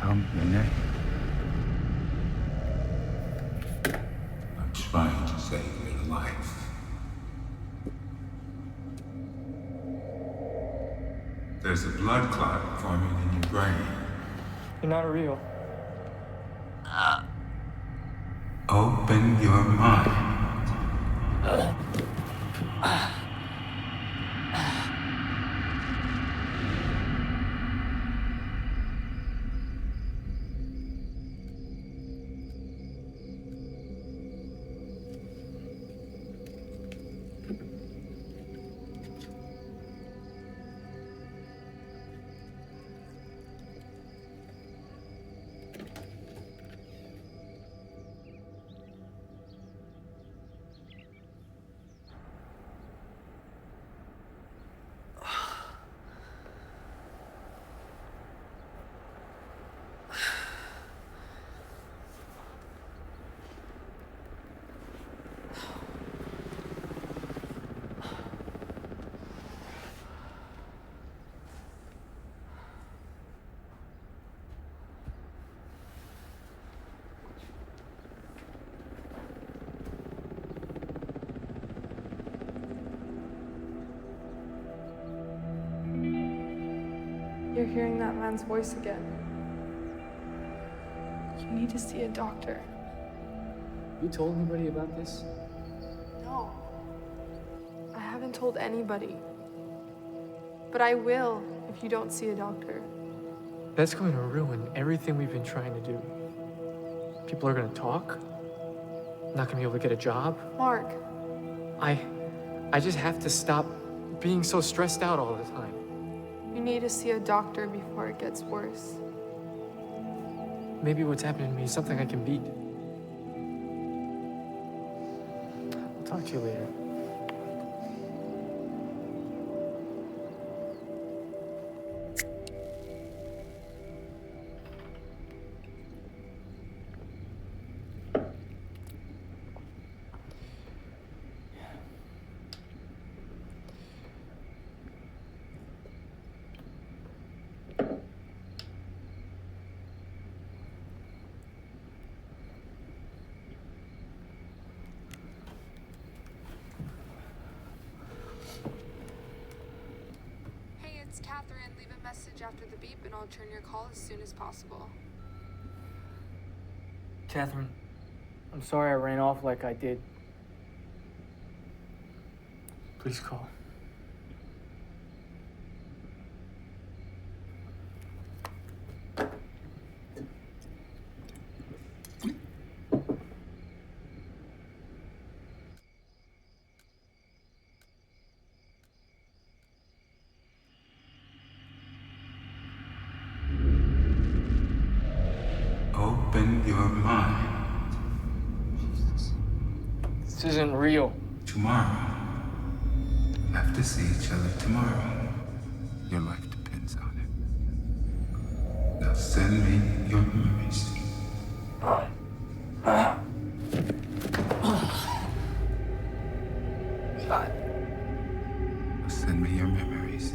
Tell me your name. I'm trying to save your life. There's a blood clot forming in your brain. You're not real. Open your mind. You're hearing that man's voice again. You need to see a doctor. You told anybody about this? No. I haven't told anybody. But I will if you don't see a doctor. That's going to ruin everything we've been trying to do. People are going to talk. Not going to be able to get a job. Mark, I just have to stop being so stressed out all the time. you need to see a doctor before it gets worse. Maybe what's happening to me is something I can beat. I'll talk to you later. Hey, it's Catherine. Leave a message after the beep and I'll return your call as soon as possible. Catherine, I'm sorry I ran off like I did. Please call. Open your mind. This isn't real. Tomorrow. We'll have to see each other tomorrow. Your life depends on it. Now send me your memories. Now send me your memories.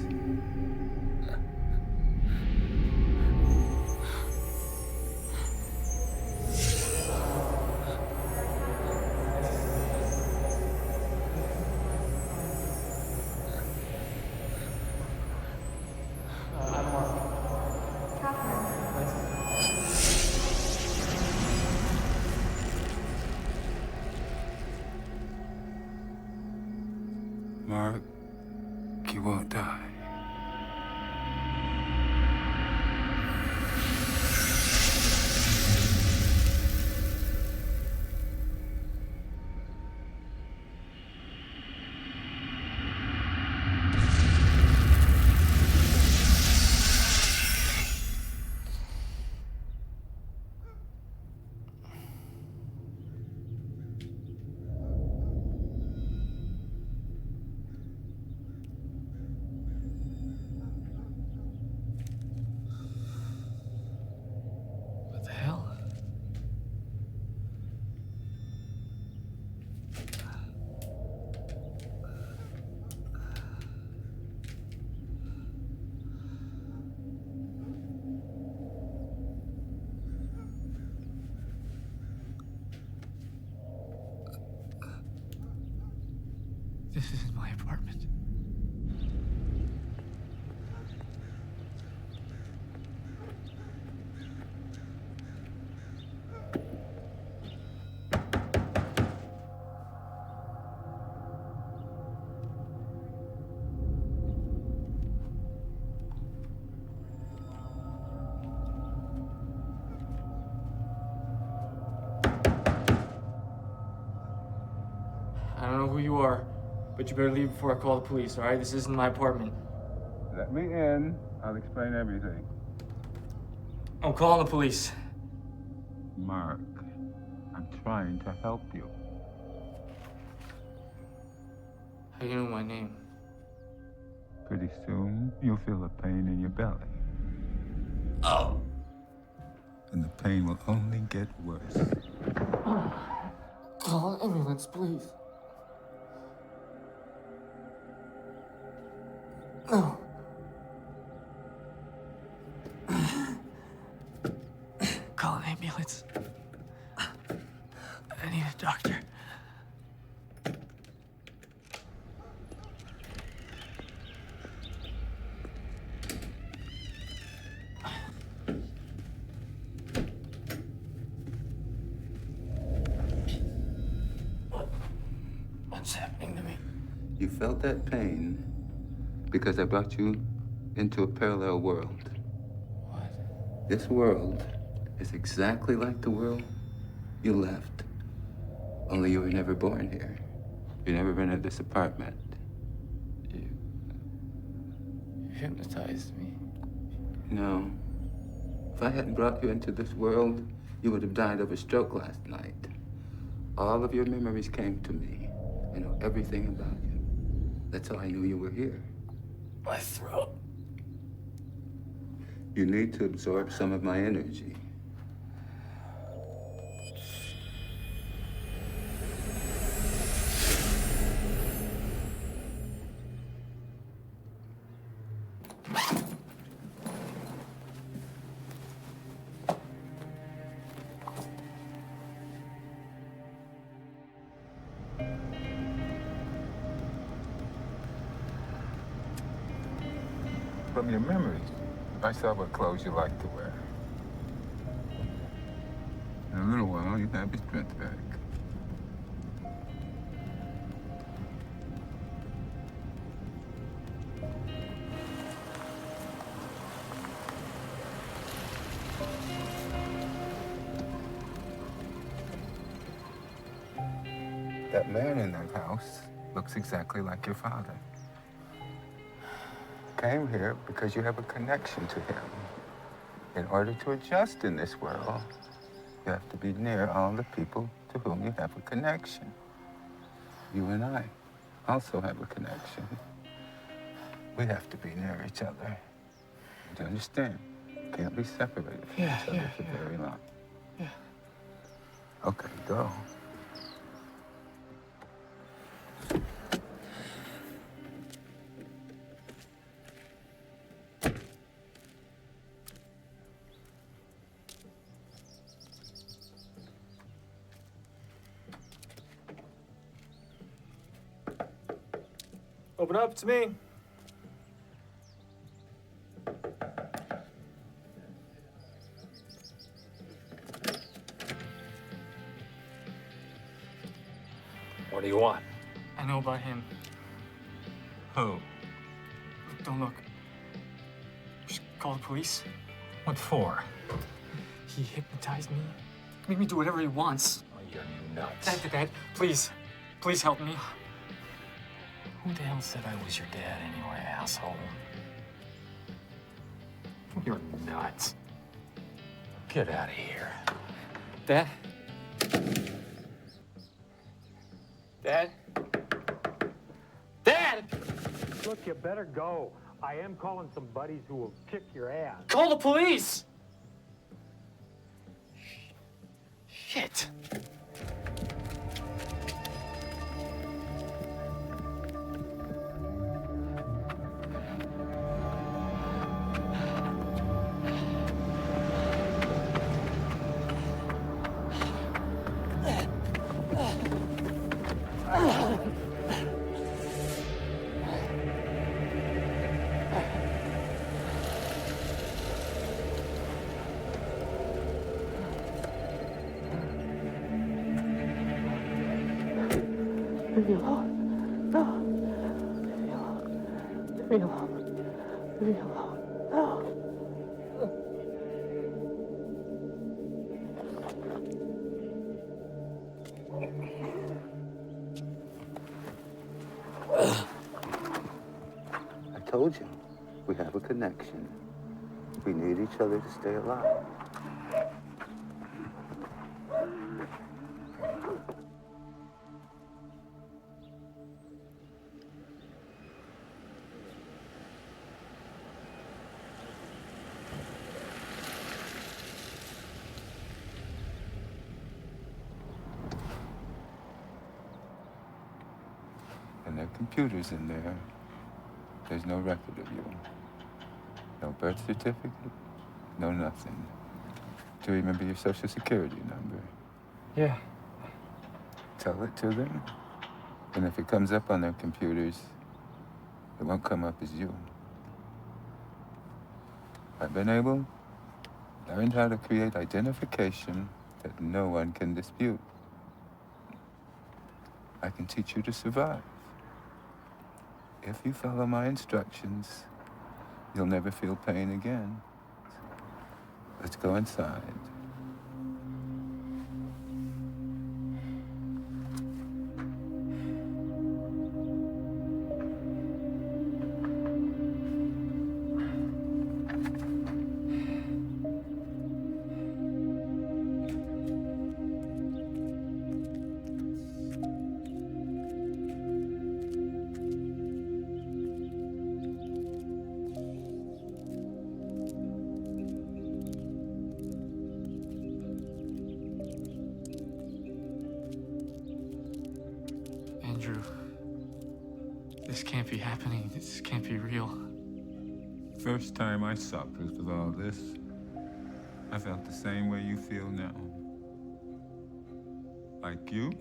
Catherine. This isn't my apartment. I don't know who you are, but you better leave before I call the police, all right? This isn't my apartment. Let me in. I'll explain everything. I'm calling the police. Mark, I'm trying to help you. How do you know my name? Pretty soon, you'll feel a pain in your belly. Oh. And the pain will only get worse. Call an ambulance, please. No. Call an ambulance. I need a doctor. What's happening to me? You felt that pain because I brought you into a parallel world. What? This world is exactly like the world you left. Only you were never born here. You never rented this apartment. You hypnotized me. No. If I hadn't brought you into this world, you would have died of a stroke last night. All of your memories came to me. I know everything about you. That's how I knew you were here. My throat. You need to absorb some of my energy. From your memories, I saw what clothes you like to wear. In a little while, you have your strength back. That man in that house looks exactly like your father. Came here because you have a connection to him. In order to adjust in this world, you have to be near all the people to whom you have a connection. You and I also have a connection. We have to be near each other. Do you understand? Can't be separated from each other for very long. Yeah. Okay, go. Open up, it's me. What do you want? I know about him. Who? Look, don't look. Just call the police. What for? He hypnotized me. Made me do whatever he wants. Oh, you're nuts. Dad, please. Please help me. Who the hell said I was your dad anyway, asshole? You're nuts. Get out of here. Dad? Dad? Dad! Look, you better go. I am calling some buddies who will kick your ass. Call the police! Shit. Leave me alone. No. Leave me alone. Leave me alone. Leave me alone. No. I told you, we have a connection. We need each other to stay alive. And there are computers in there. There's no record of you. No birth certificate, no nothing. Do you remember your social security number? Yeah. Tell it to them. And if it comes up on their computers, it won't come up as you. I've been learned how to create identification that no one can dispute. I can teach you to survive. If you follow my instructions, you'll never feel pain again. Let's go inside. Andrew, this can't be happening. This can't be real. First time I saw proof of all this, I felt the same way you feel now. Like you,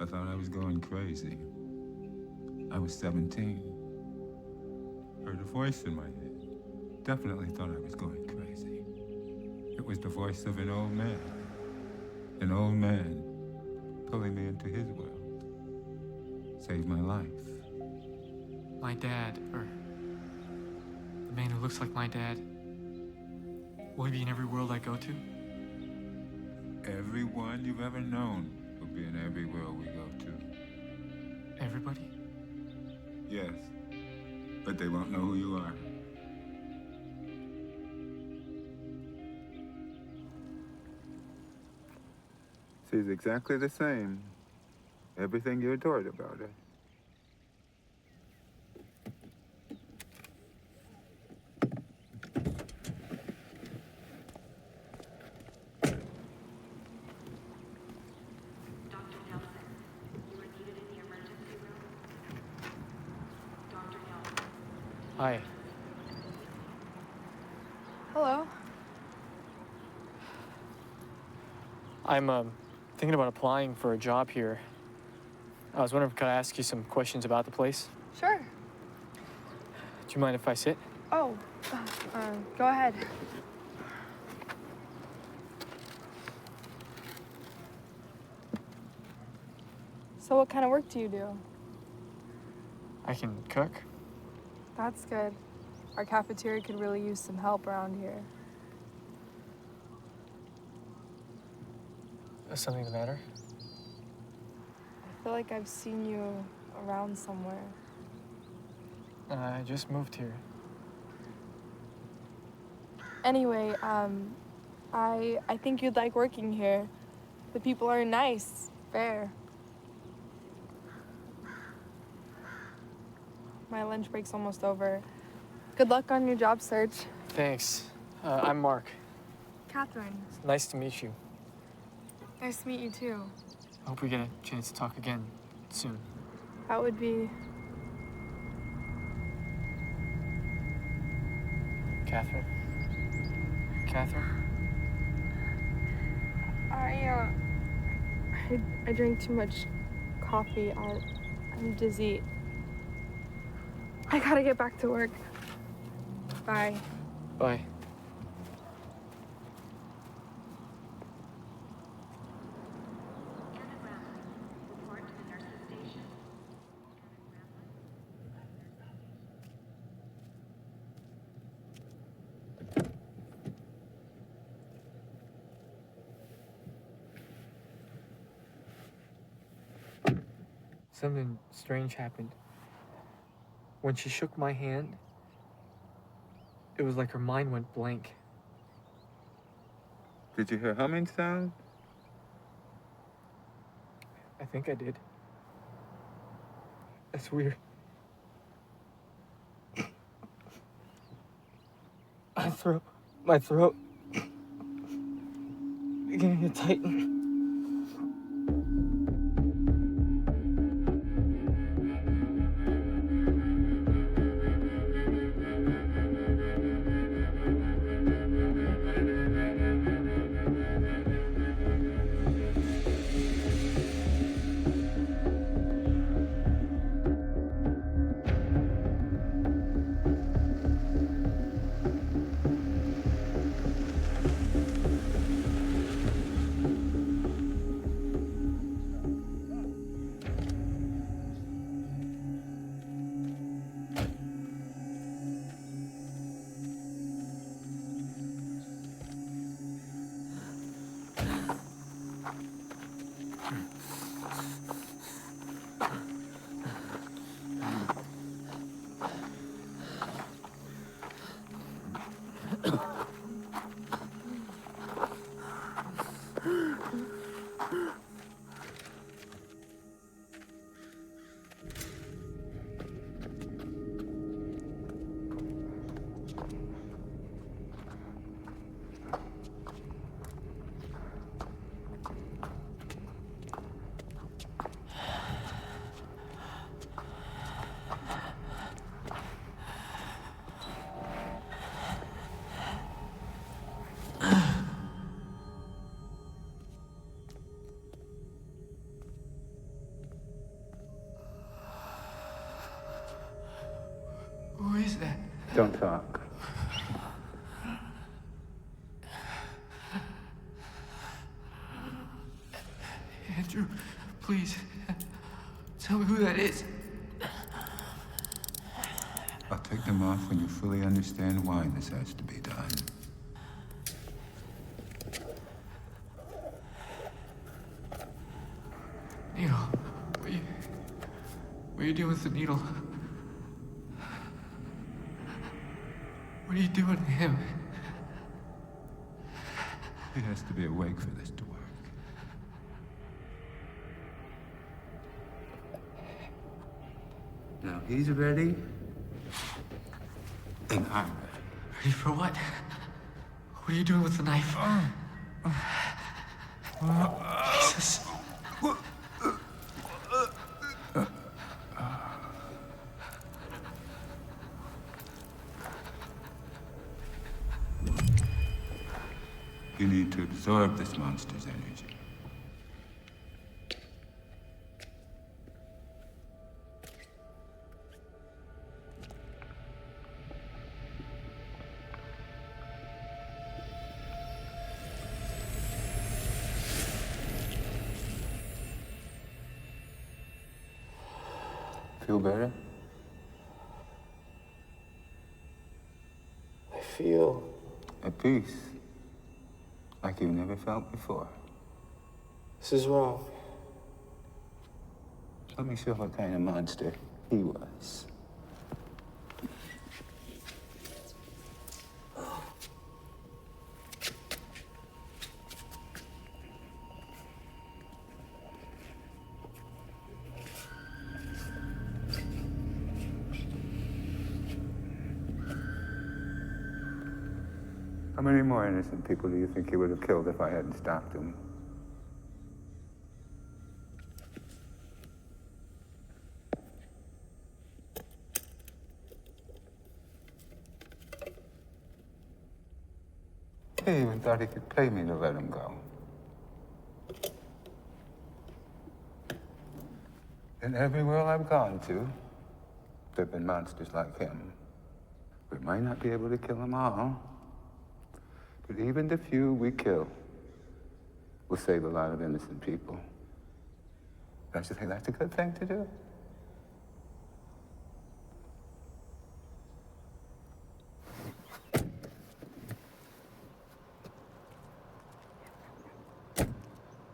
I thought I was going crazy. I was 17. Heard a voice in my head. Definitely thought I was going crazy. It was the voice of an old man. An old man pulling me into his world. Saved my life. My dad, or the man who looks like my dad, will he be in every world I go to? Everyone you've ever known will be in every world we go to. Everybody? Yes, but they won't know who you are. She's exactly the same. Everything you adored about her. Dr. Nelson, you are needed in the emergency room. Dr. Nelson. Hi. Hello. I'm thinking about applying for a job here. I was wondering, could I ask you some questions about the place? Sure. Do you mind if I sit? Oh, go ahead. So what kind of work do you do? I can cook. That's good. Our cafeteria could really use some help around here. Is something the matter? I feel like I've seen you around somewhere. I just moved here. Anyway, I think you'd like working here. The people are nice, fair. My lunch break's almost over. Good luck on your job search. Thanks. I'm Mark. Catherine, Nice to meet you. nice to meet you too. I hope we get a chance to talk again soon. That would be Catherine? Catherine? I drank too much coffee. I'm dizzy. I gotta get back to work. Bye. Bye. Anna Brown, report to the nurse's station. something strange happened. When she shook my hand, it was like her mind went blank. Did you hear humming sound? I think I did. That's weird. My throat beginning to tighten. Who is that? Don't talk. Andrew, please, tell me who that is. I'll take them off when you fully understand why this has to be done. Needle, what are you doing with the needle? What are you doing to him? He has to be awake for this to work. Now he's ready, and I'm ready. Ready for what? What are you doing with the knife? Jesus. You need to absorb this monster's energy. Feel better? I feel At peace. Like you've never felt before. this is wrong. Let me show what kind of monster he was. How many more innocent people do you think he would have killed if I hadn't stopped him? He even thought he could pay me to let him go. In every world I've gone to, there have been monsters like him. We might not be able to kill them all, but even the few we kill will save a lot of innocent people. Don't you think that's a good thing to do?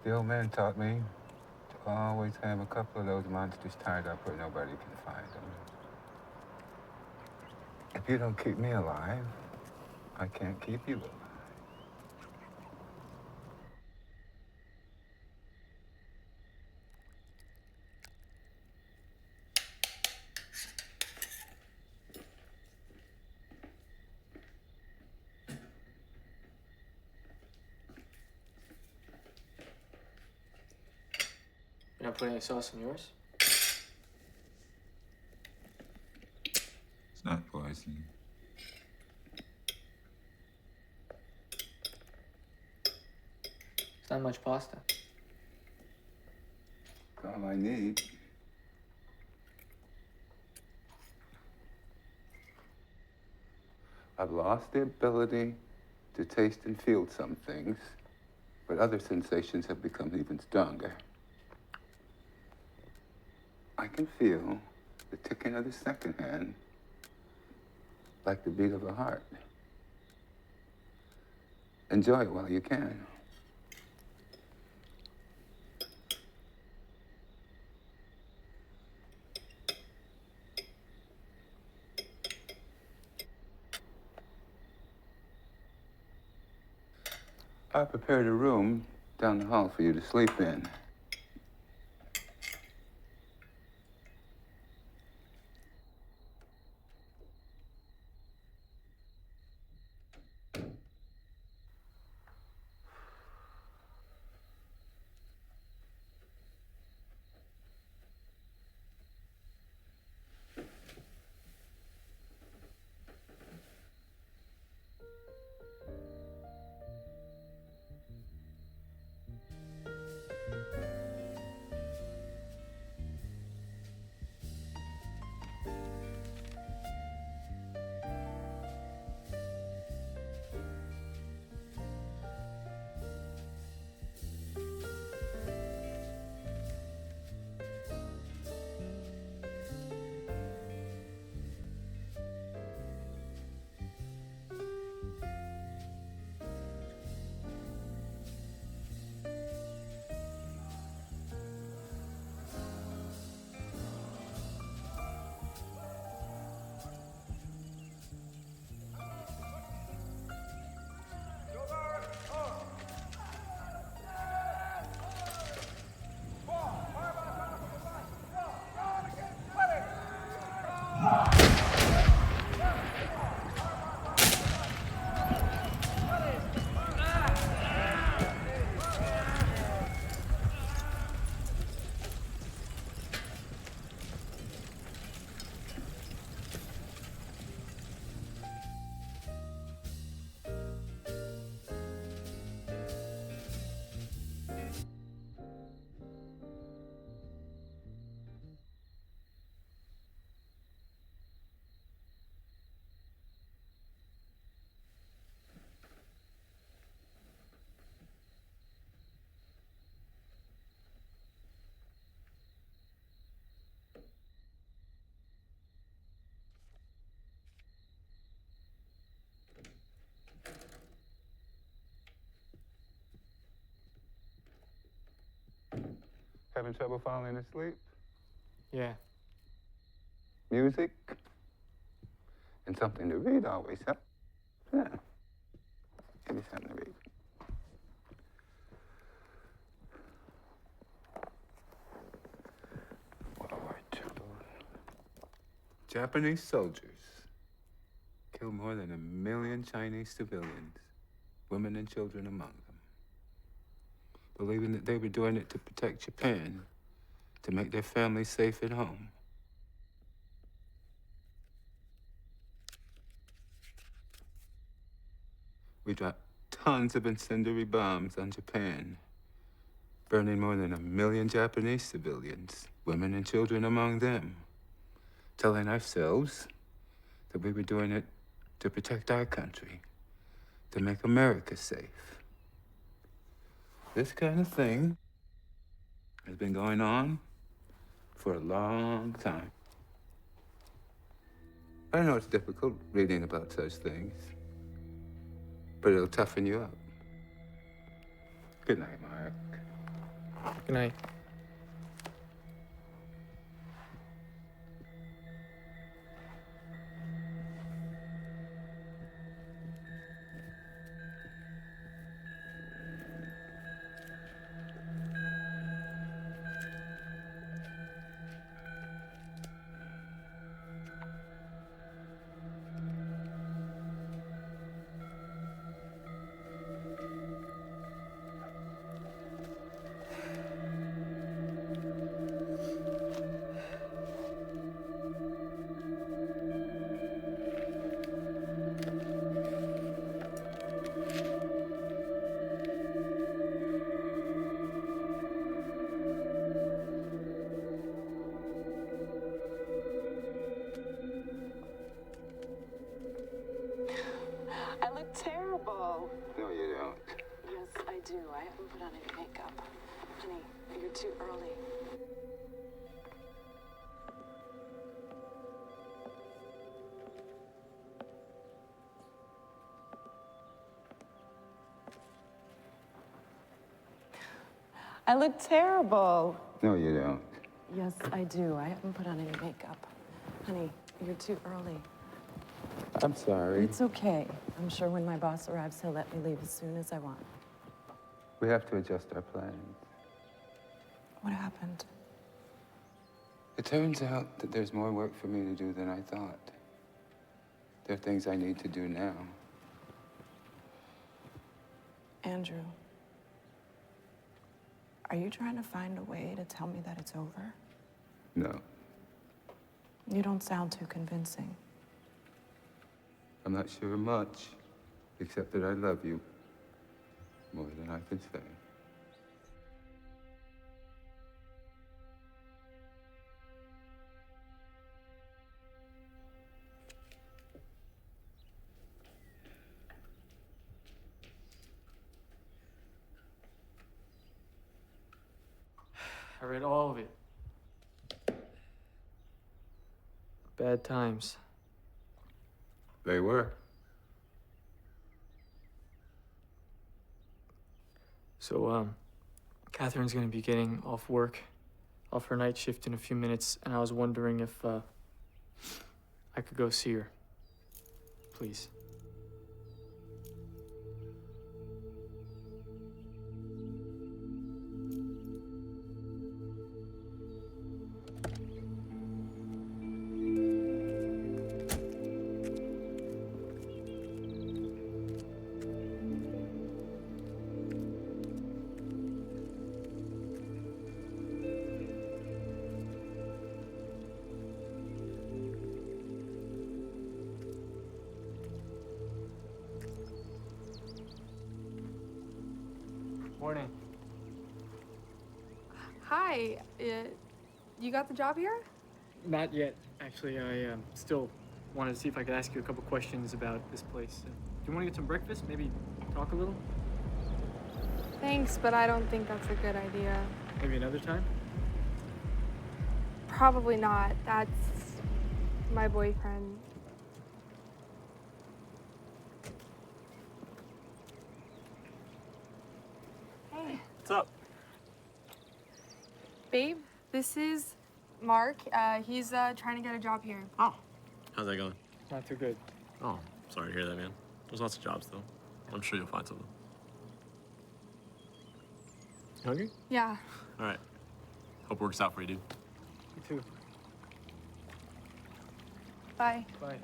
The old man taught me to always have a couple of those monsters tied up where nobody can find them. If you don't keep me alive, I can't keep you alive. You're not putting any sauce in yours? It's not poison. It's not much pasta. It's all I need. I've lost the ability to taste and feel some things, but other sensations have become even stronger. I can feel the ticking of the second hand like the beat of a heart. Enjoy it while you can. I prepared a room down the hall for you to sleep in. Having trouble falling asleep? Yeah. Music? And something to read always helps. Yeah. Give me something to read. World War II. Japanese soldiers killed more than 1 million Chinese civilians, women and children among them, believing that they were doing it to protect Japan, to make their families safe at home. We dropped tons of incendiary bombs on Japan, burning more than 1 million Japanese civilians, women and children among them, telling ourselves that we were doing it to protect our country, to make America safe. This kind of thing has been going on for a long time. I know it's difficult reading about such things, but it'll toughen you up. Good night, Mark. Good night. go. No, you don't. Yes, I do. I haven't put on any makeup. Honey, you're too early. I look terrible. No, you don't. Yes, I do. I haven't put on any makeup. Honey, you're too early. I'm sorry. It's okay. I'm sure when my boss arrives, he'll let me leave as soon as I want. We have to adjust our plans. What happened? It turns out that there's more work for me to do than I thought. There are things I need to do now. Andrew, are you trying to find a way to tell me that it's over? No, You don't sound too convincing. I'm not sure much, except that I love you more than I can say. I read all of it. Bad times. They were. So, Catherine's gonna be getting off work, off her night shift in a few minutes, and I was wondering if, I could go see her. Please. Morning. Hi, you got the job here? Not yet. Actually, I still wanted to see if I could ask you a couple questions about this place. Do you want to get some breakfast? Maybe talk a little? Thanks, but I don't think that's a good idea. Maybe another time? Probably not. That's my boyfriend. Hey. What's up? Babe, this is Mark. He's trying to get a job here. Oh, how's that going? Not too good. Oh, sorry to hear that, man. There's lots of jobs, though. I'm sure you'll find something. You hungry? Yeah. All right. Hope it works out for you, dude. Me too. Bye. Bye.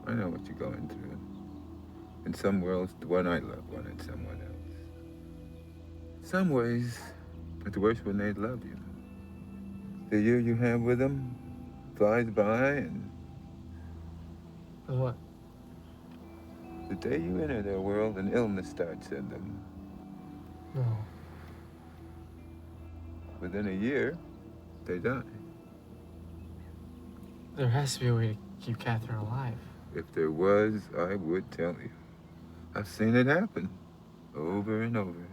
I know what you're going through. In some worlds, the one I love wanted someone else. Some ways, it's worse when they love you. The year you have with them flies by, and What? the day you enter their world, an illness starts in them. No. Within a year, they die. There has to be a way to keep Catherine alive. If there was, I would tell you. I've seen it happen over and over.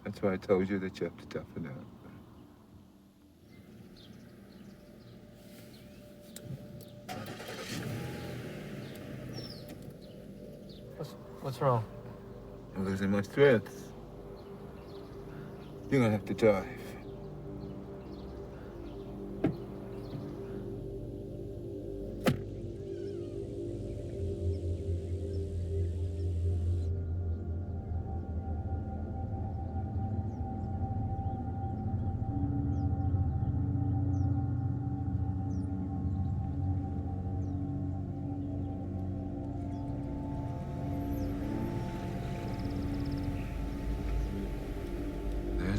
That's why I told you that you have to toughen up. What's wrong? I'm losing my strength. You're gonna have to drive.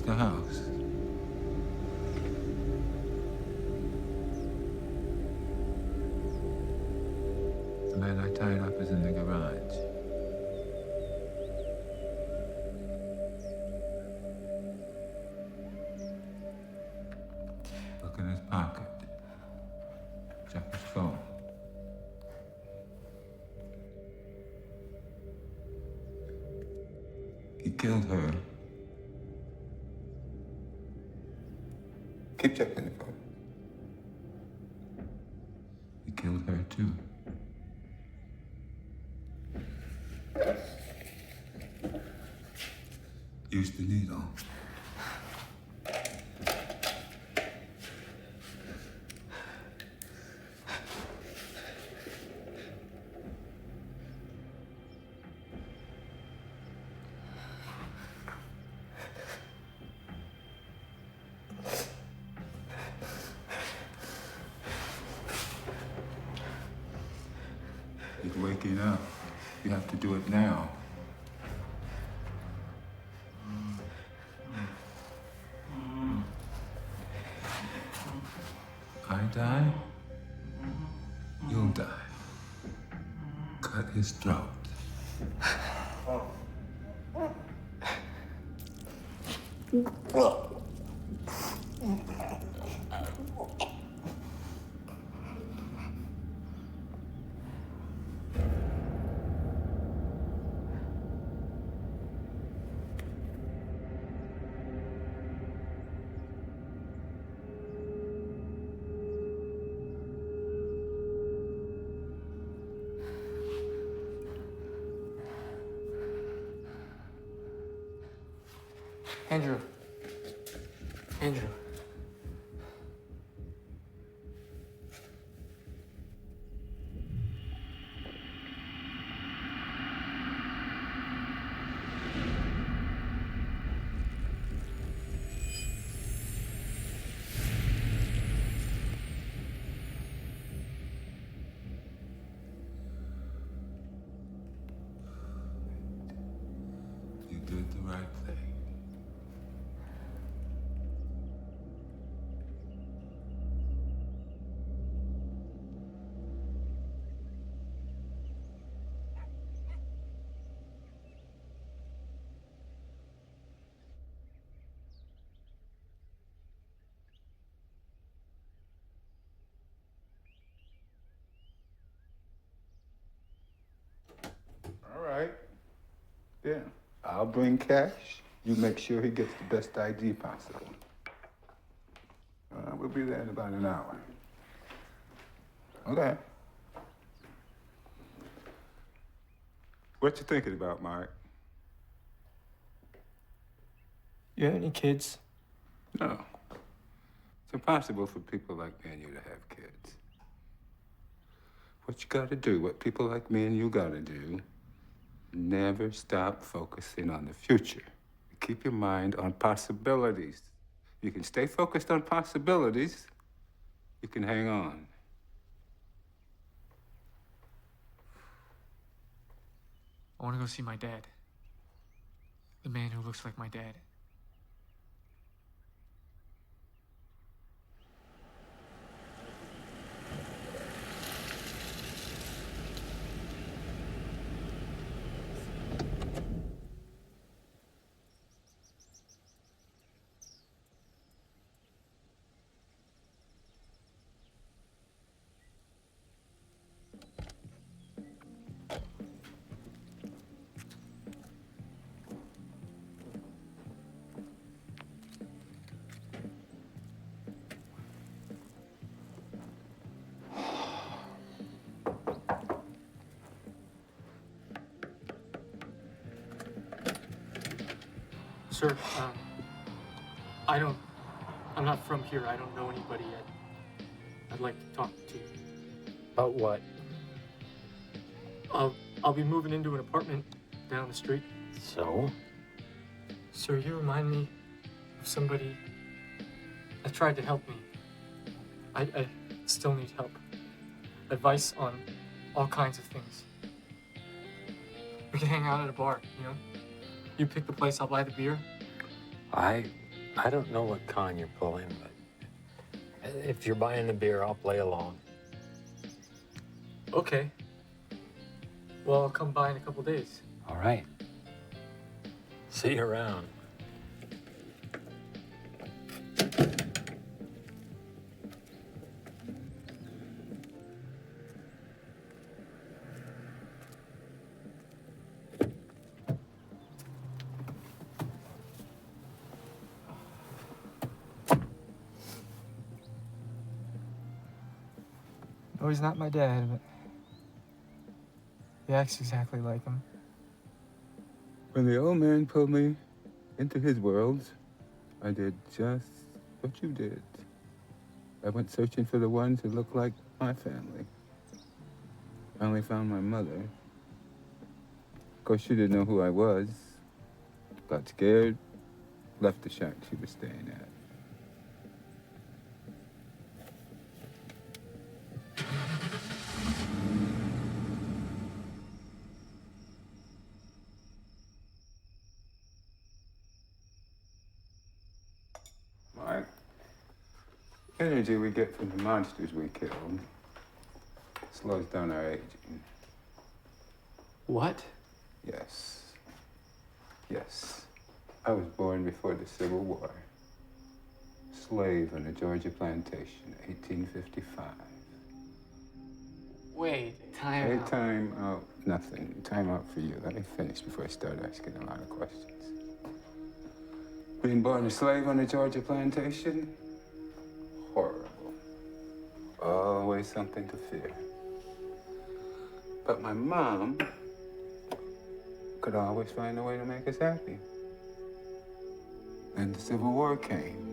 the house. The man I tied up is in the garage. Look in his pocket. Check his phone. He killed her. Keep checking the phone. He killed her too. Use the needle. He's waking up. You have to do it now. I die, you'll die. Cut his throat. Andrew. Andrew. You did the right thing. All right. Yeah. I'll bring cash. You make sure he gets the best ID possible. We'll be there in about an hour. Okay. What you thinking about, Mike? You have any kids? No. It's impossible for people like me and you to have kids. What you gotta do, what people like me and you gotta do, never stop focusing on the future. Keep your mind on possibilities. You can stay focused on possibilities, you can hang on. I want to go see my dad. The man who looks like my dad. Sir, I'm not from here. I don't know anybody yet. I'd like to talk to you. About what? I'll be moving into an apartment down the street. So? Sir, you remind me of somebody that tried to help me. I still need help. Advice on all kinds of things. We can hang out at a bar, you know? You pick the place, I'll buy the beer. I I don't know what con you're pulling, but if you're buying the beer, I'll play along. Okay. Well, I'll come by in a couple days. All right. See you around. No, he's not my dad, but he acts exactly like him. When the old man pulled me into his world, I did just what you did. I went searching for the ones who looked like my family. I only found my mother. Of course, she didn't know who I was. Got scared, left the shack she was staying at. Mike, the energy we get from the monsters we killed slows down our aging. What? Yes. Yes. I was born before the Civil War. Slave on a Georgia plantation, 1855. Wait, Hey, time out. Nothing. Time out for you. Let me finish before I start asking a lot of questions. Being born a slave on a Georgia plantation? Horrible. Always something to fear. But my mom could always find a way to make us happy. Then the Civil War came.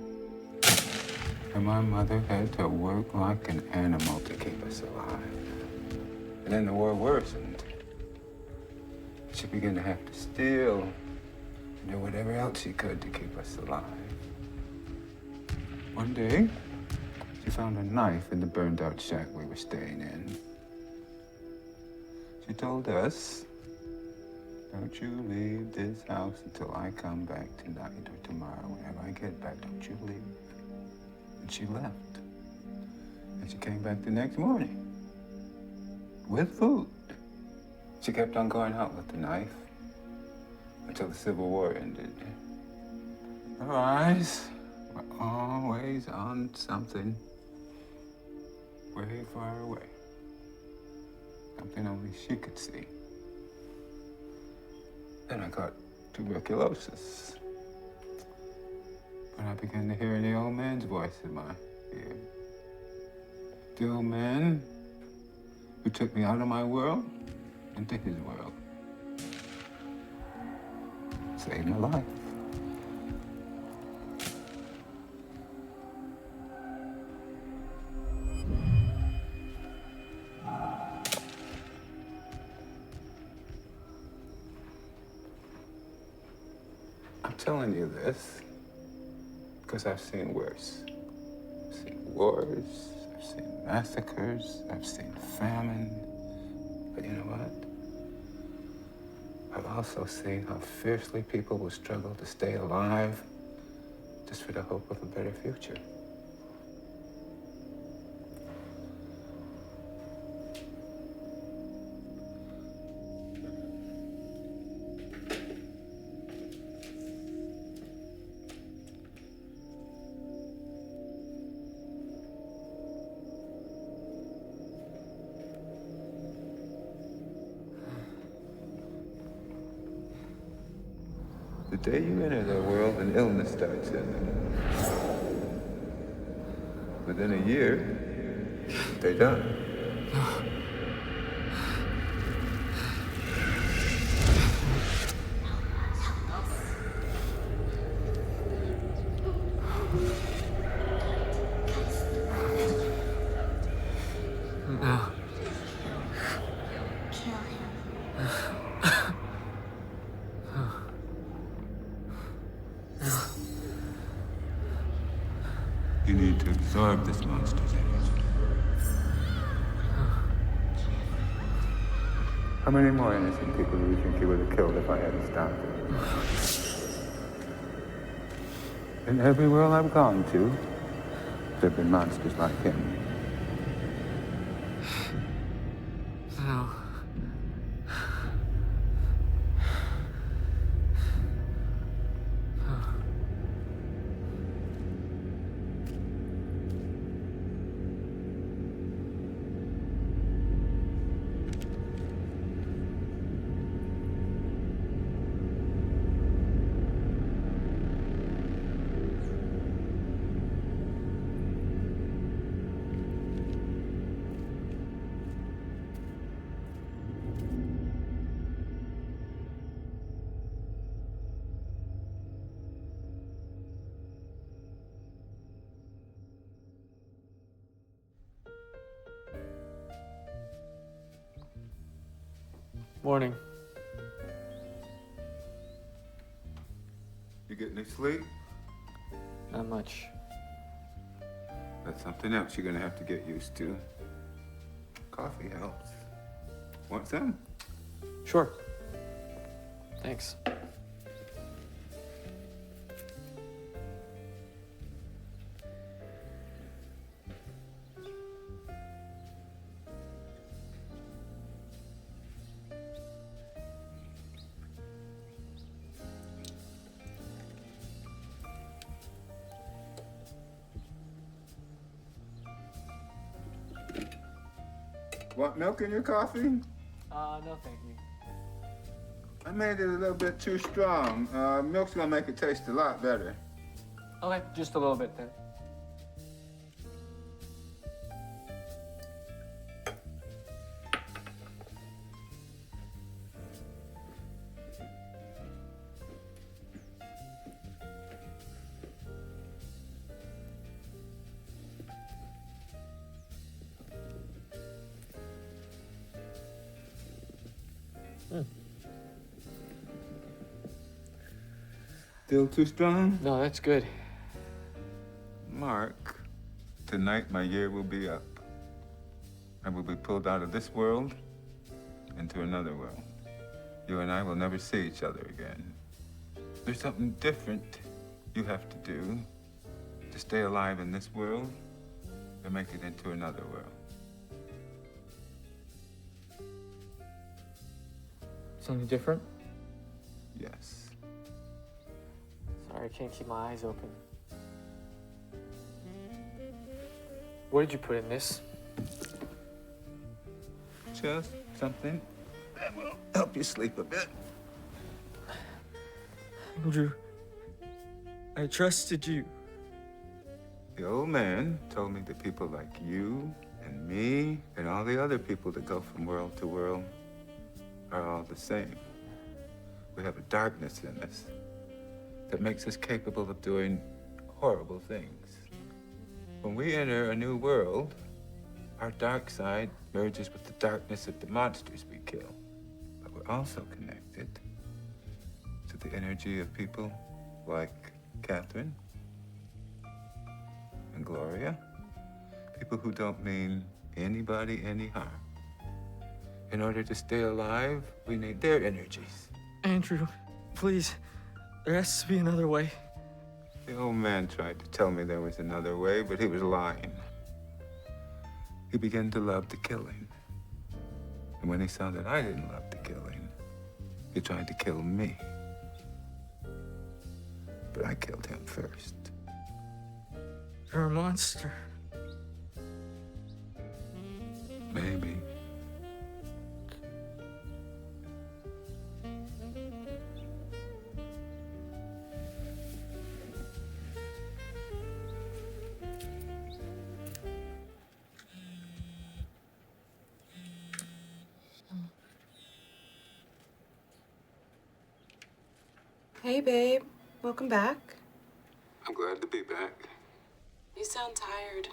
And my mother had to work like an animal to keep us alive. And then the war worsened. She began to have to steal and do whatever else she could to keep us alive. One day, she found a knife in the burned out shack we were staying in. She told us, "Don't you leave this house until I come back tonight or tomorrow. Whenever I get back, don't you leave." And she left. And she came back the next morning with food. She kept on going out with the knife until the Civil War ended. Her eyes were always on something way far away. Something only she could see. Then I got tuberculosis. And I began to hear the old man's voice in my ear. The old man who took me out of my world into his world. Saved my life. I'm telling you this because I've seen worse. I've seen wars, I've seen massacres, I've seen famine. But you know what? I've also seen how fiercely people will struggle to stay alive just for the hope of a better future. The day you enter the world, an illness starts in. Within a year, they're done. No. You need to absorb this monster's energy. How many more innocent people do you think you would have killed if I hadn't stopped it? In every world I've gone to, there have been monsters like him. No. Morning. You get any sleep? Not much. That's something else you're gonna have to get used to. Coffee helps. Want some? Sure. Thanks. Want milk in your coffee? No, thank you. I made it a little bit too strong. Milk's gonna make it taste a lot better. Okay, just a little bit then. Still too strong? No, that's good. Mark, tonight my year will be up. I will be pulled out of this world into another world. You and I will never see each other again. There's something different you have to do to stay alive in this world and make it into another world. Something different? Yes. Sorry, I can't keep my eyes open. What did you put in this? Just something that will help you sleep a bit. Andrew, I trusted you. The old man told me that people like you and me and all the other people that go from world to world are all the same. We have a darkness in us that makes us capable of doing horrible things. When we enter a new world, our dark side merges with the darkness of the monsters we kill. But we're also connected to the energy of people like Catherine and Gloria, people who don't mean anybody any harm. In order to stay alive, we need their energies. Andrew, please, there has to be another way. The old man tried to tell me there was another way, but he was lying. He began to love the killing. And when he saw that I didn't love the killing, he tried to kill me. But I killed him first. You're a monster. Maybe. Hey, babe. Welcome back. I'm glad to be back. You sound tired.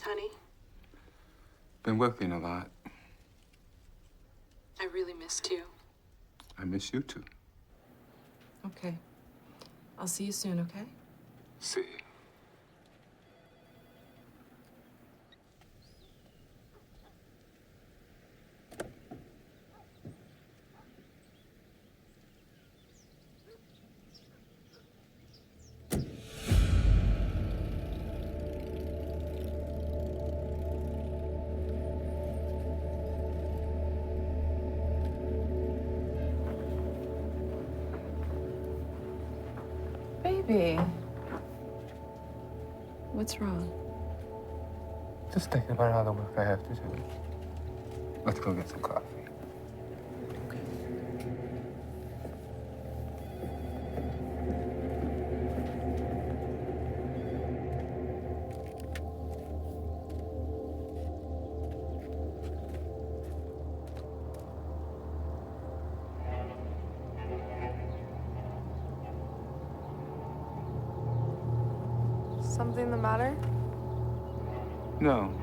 Honey, Been working a lot. I really missed you. I miss you too. Okay. I'll see you soon, okay? See you. Baby. What's wrong? Just thinking about all the work I have to do. Let's go get some coffee. Something the matter? No.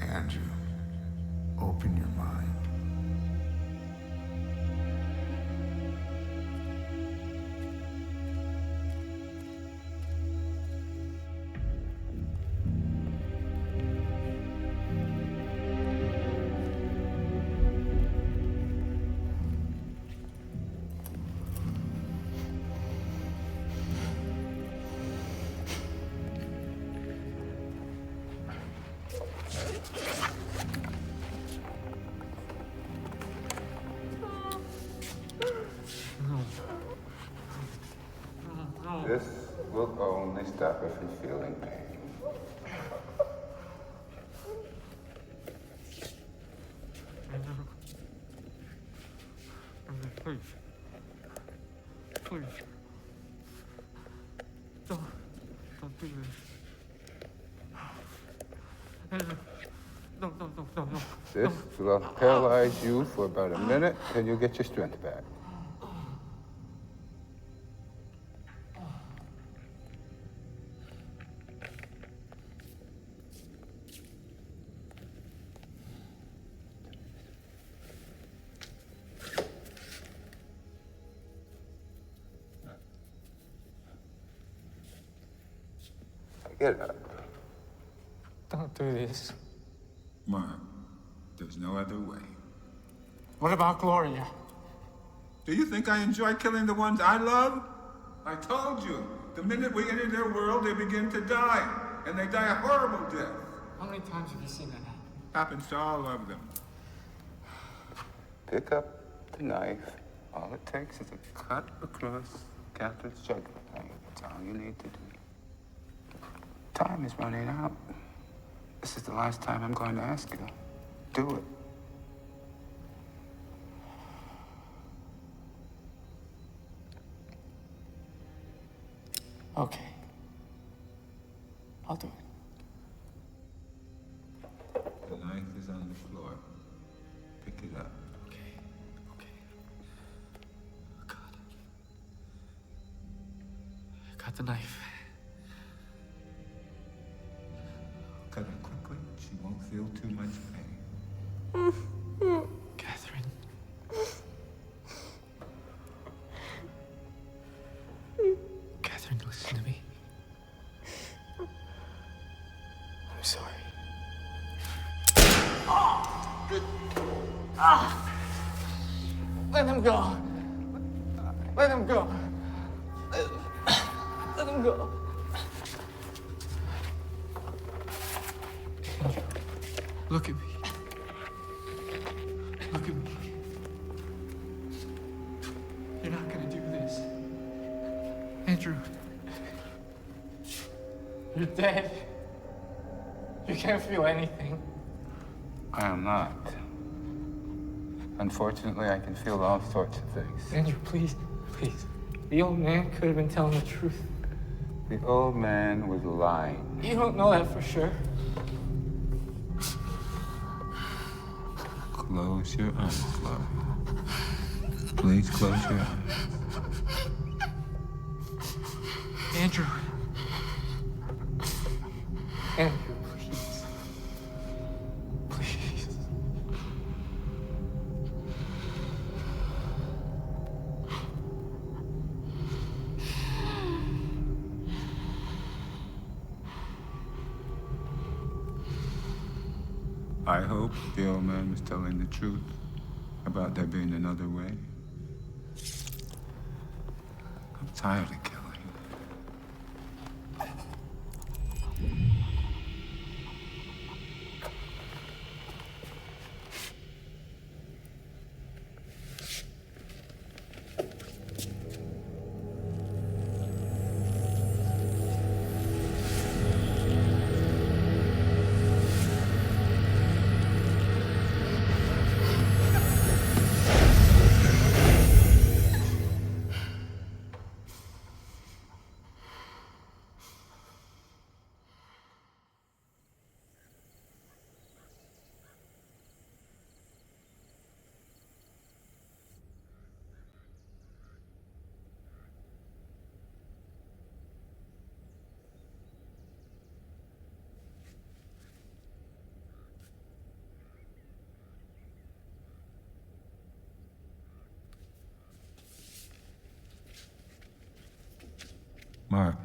Andrew, open your mind. This will only stop her from feeling pain. Please. Please. Don't do this. Andrew. No. This will paralyze you for about a minute, then you'll get your strength back. Get up. Don't do this. Mom, there's no other way. What about Gloria? Do you think I enjoy killing the ones I love? I told you, the minute we enter their world, they begin to die. And they die a horrible death. How many times have you seen that happen? Happens to all of them. Pick up the knife. All it takes is a cut across Catherine's jugular vein. That's all you need to do. Time is running out. This is the last time I'm going to ask you. Do it. Okay. I'll do it. The knife is on the floor. Pick it up. Okay. Oh, God. I got the knife. Cut it quickly. She won't feel too much pain. Catherine. Catherine, listen to me. I'm sorry. Let him go. Let him go. Let him go. Look at me. Look at me. You're not gonna do this. Andrew. You're dead. You can't feel anything. I am not. Unfortunately, I can feel all sorts of things. Andrew, please, please. The old man could have been telling the truth. The old man was lying. You don't know that for sure. Close your eyes, Laura. Please close your eyes. Andrew. Andrew, please. Please. I hope the old man was telling the truth about there being another way. I'm tired of killing. Mark,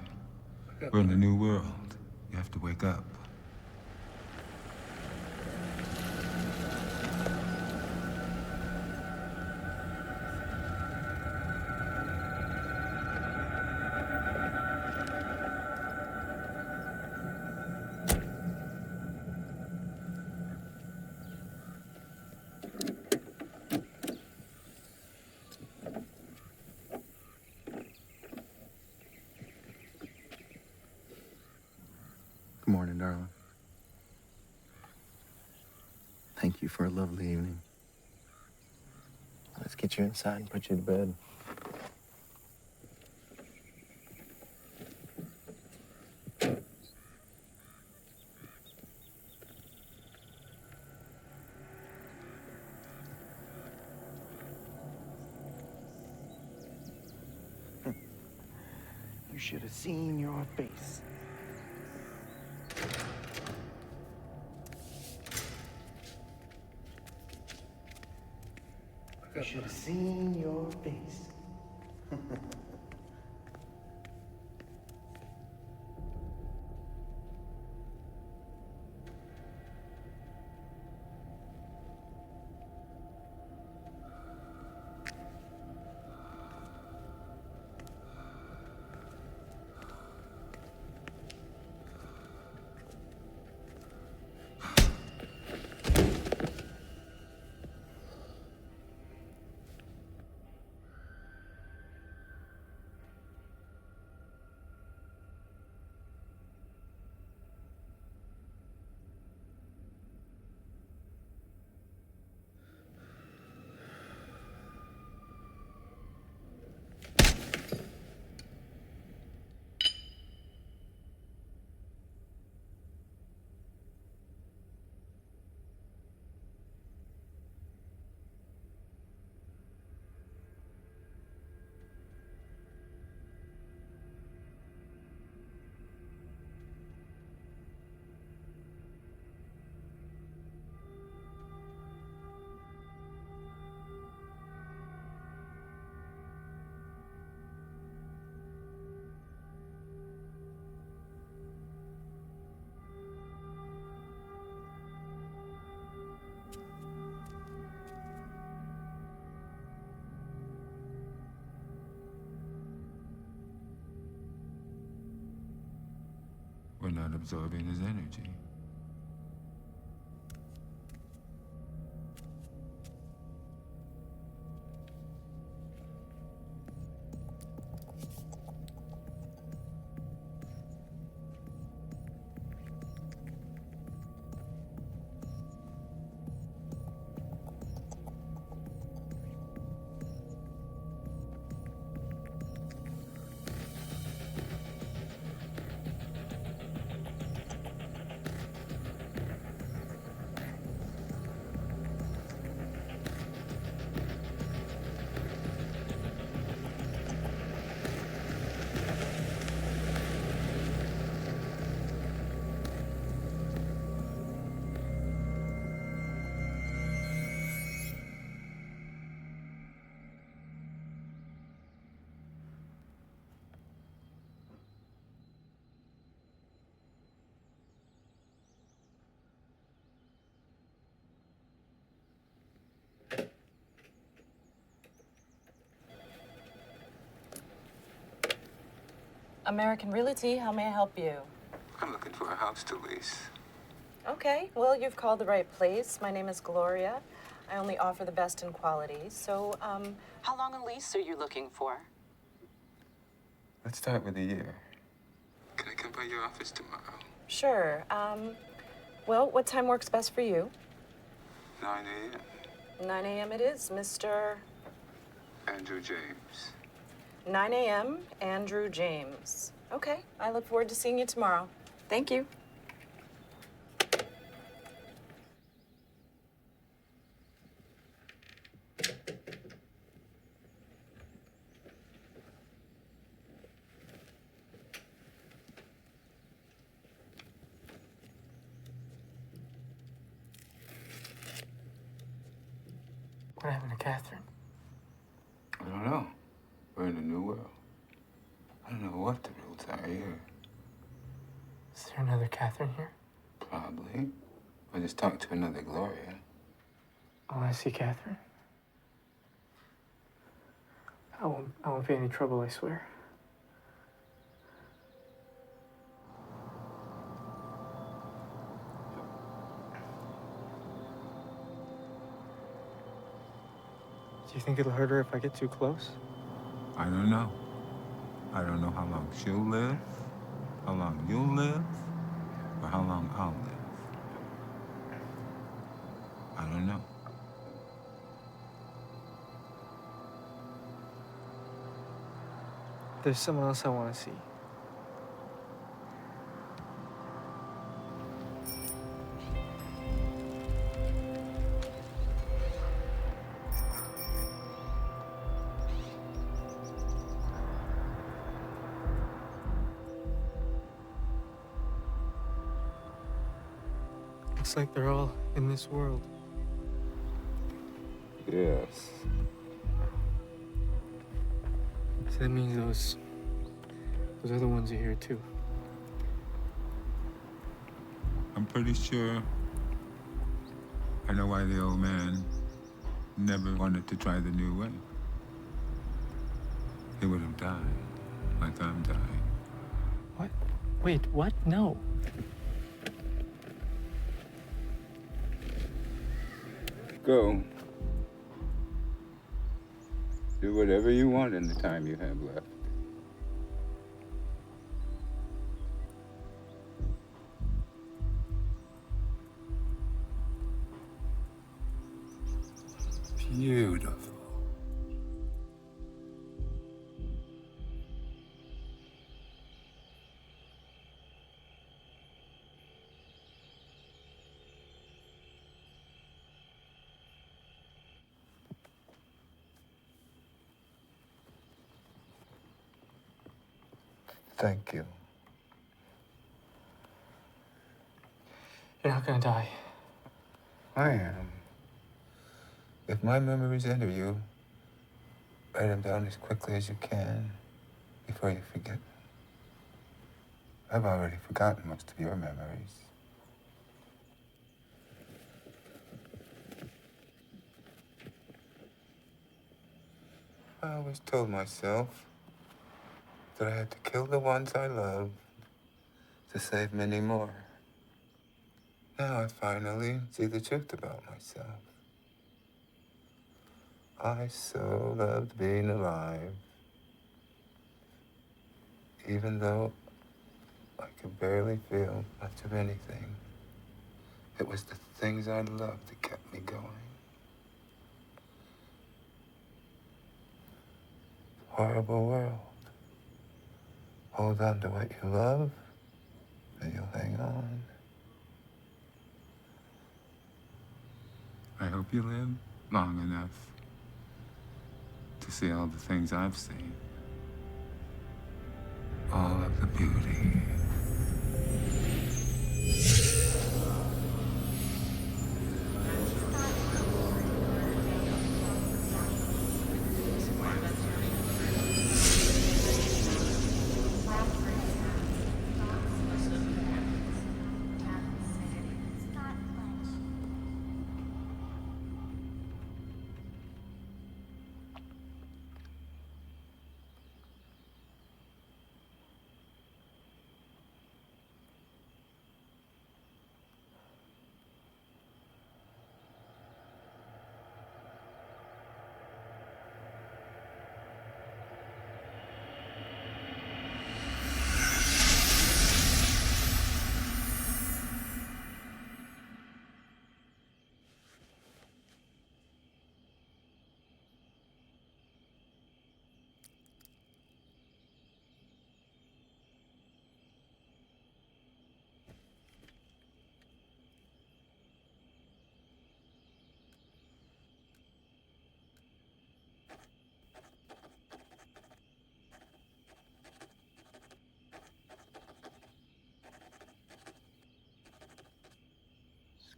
we're in a new world. You have to wake up. Good morning, darling. Thank you for a lovely evening. Let's get you inside and put you to bed. You should have seen your face. You should have seen your face. We're not absorbing his energy. American Realty, how may I help you? I'm looking for a house to lease. Okay, well, you've called the right place. My name is Gloria. I only offer the best in quality. So, how long a lease are you looking for? Let's start with a year. Can I come by your office tomorrow? Sure. Well, what time works best for you? 9 a.m. 9 a.m. it is, Mr. Andrew James. 9 a.m., Andrew James. Okay, I look forward to seeing you tomorrow. Thank you. What happened to Catherine? I don't know. We're in a new world. I don't know what the rules are here. Is there another Catherine here? Probably. I just talked to another Gloria. Oh, I see Catherine. I won't be any trouble, I swear. Do you think it'll hurt her if I get too close? I don't know. I don't know how long she'll live, how long you'll live, or how long I'll live. I don't know. There's someone else I want to see. Looks like they're all in this world. Yes. So that means those other ones are here too. I'm pretty sure I know why the old man never wanted to try the new way. He would have died like I'm dying. What? Wait, what? No. Go. Do whatever you want in the time you have left. Beautiful. Thank you. You're not gonna die. I am. If my memories enter you, write them down as quickly as you can before you forget. I've already forgotten most of your memories. I always told myself that I had to kill the ones I loved to save many more. Now I finally see the truth about myself. I so loved being alive, even though I could barely feel much of anything. It was the things I loved that kept me going. Horrible world. Hold on to what you love, and you'll hang on. I hope you live long enough to see all the things I've seen. All of the beauty.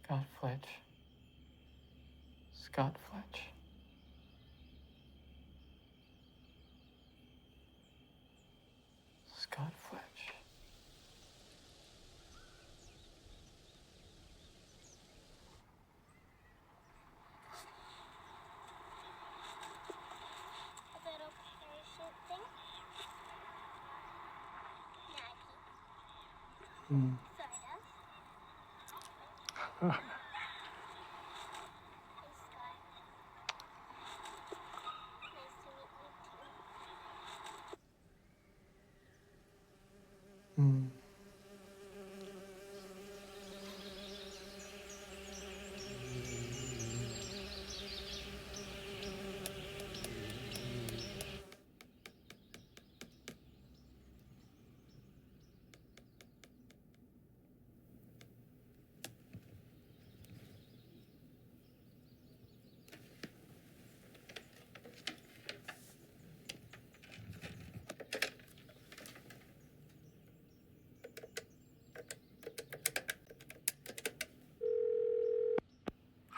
Scott Fletch. Scott Fletch. Scott Fletch. A little parachute thing. Maggie. Sort of. Hey, Scott. Nice to meet you too. Hmm.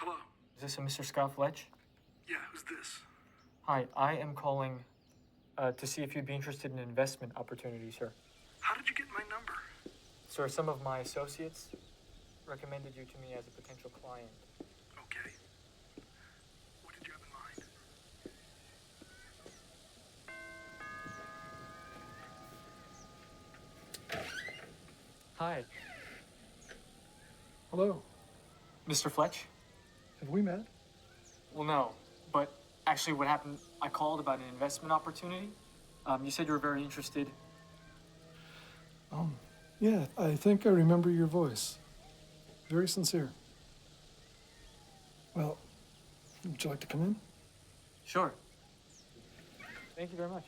Hello? Is this a Mr. Scott Fletch? Yeah, who's this? Hi, I am calling to see if you'd be interested in investment opportunities, sir. How did you get my number? Sir, some of my associates recommended you to me as a potential client. Okay. What did you have in mind? Hi, Hello. Mr. Fletch? Have we met? Well, no, but actually what happened, I called about an investment opportunity. You said you were very interested. Yeah, I think I remember your voice. Very sincere. Well, would you like to come in? Sure. Thank you very much.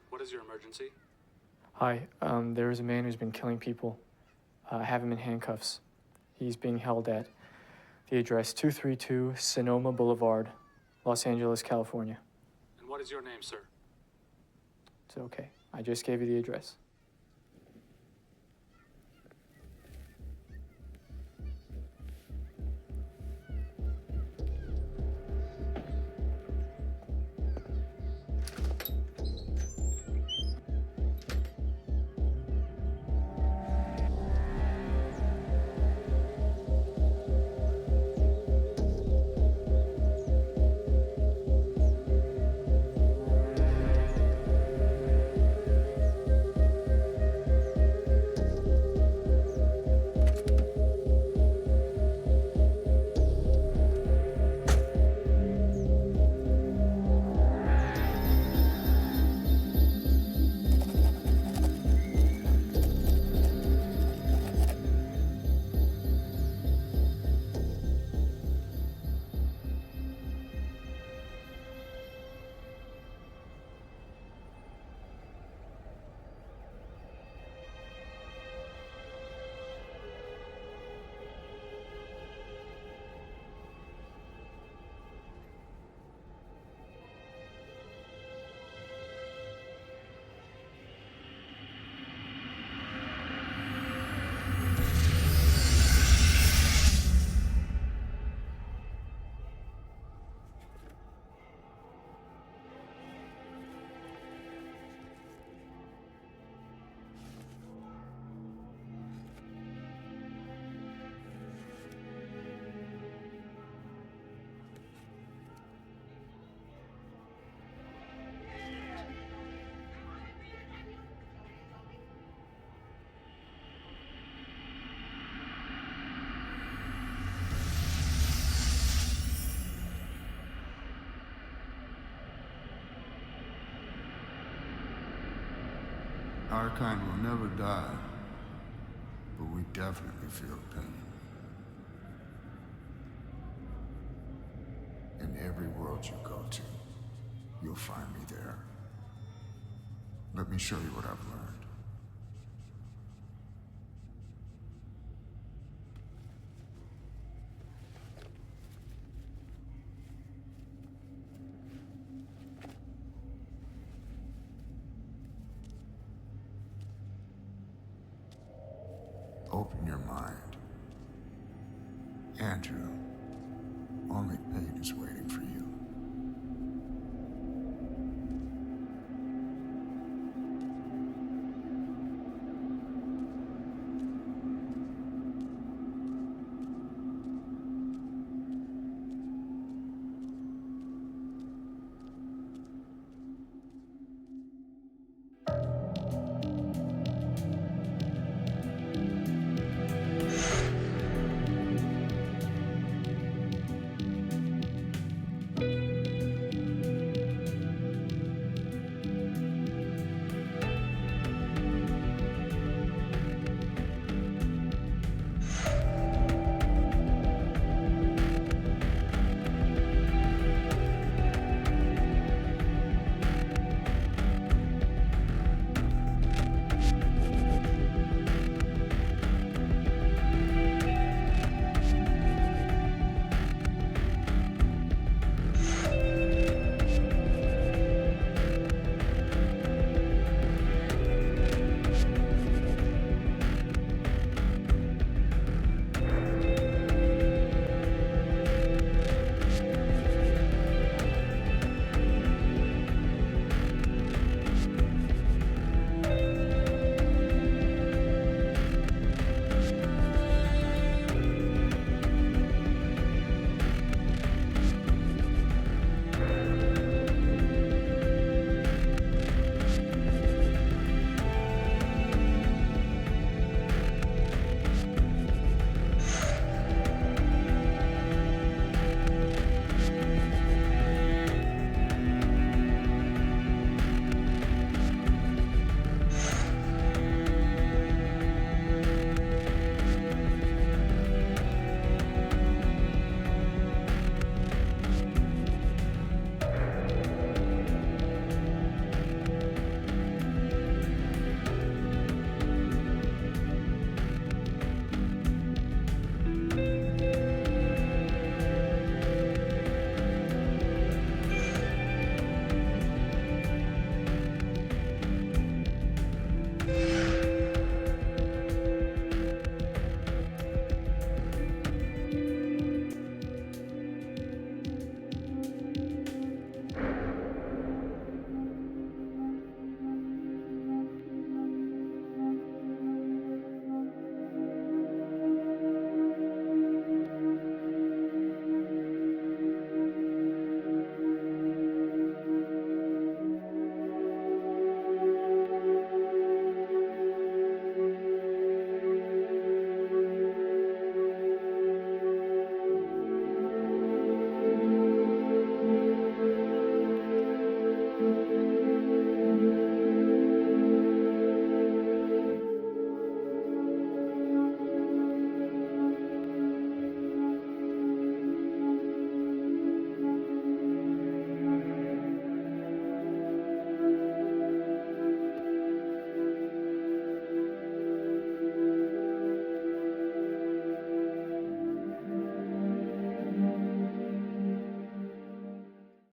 What is your emergency? Hi, there is a man who's been killing people. I have him in handcuffs. He's being held at the address 232 Sonoma Boulevard, Los Angeles, California. And what is your name, sir? It's okay. I just gave you the address. Our kind will never die, but we definitely feel pain. every world you go to, you'll find me there. Let me show you what I've learned. Open your mind. Andrew, only pain is waiting